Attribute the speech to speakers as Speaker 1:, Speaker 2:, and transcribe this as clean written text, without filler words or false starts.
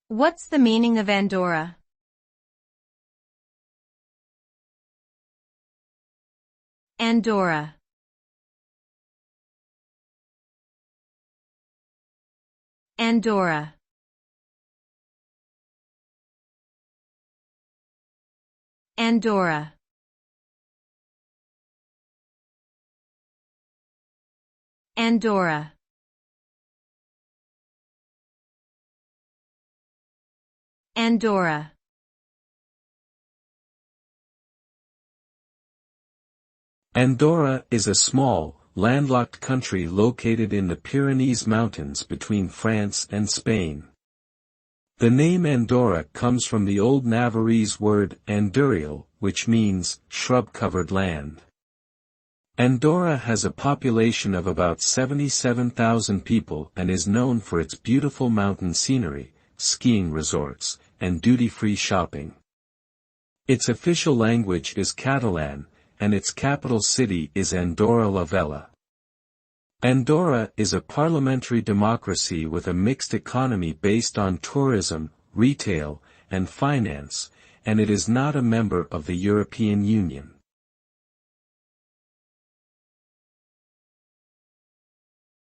Speaker 1: What's the meaning of Andorra? Andorra. Andorra. Andorra. Andorra. Andorra.
Speaker 2: Andorra is a small, landlocked country located in the Pyrenees Mountains between France and Spain. The name Andorra comes from the Old Navarrese word andurial, which means shrub-covered land. Andorra has a population of about 77,000 people and is known for its beautiful mountain scenery, skiing resorts, and duty-free shopping. Its official language is Catalan, and its capital city is Andorra la Vella. Andorra is a parliamentary democracy with a mixed economy based on tourism, retail, and finance, and it is not a member of the European Union.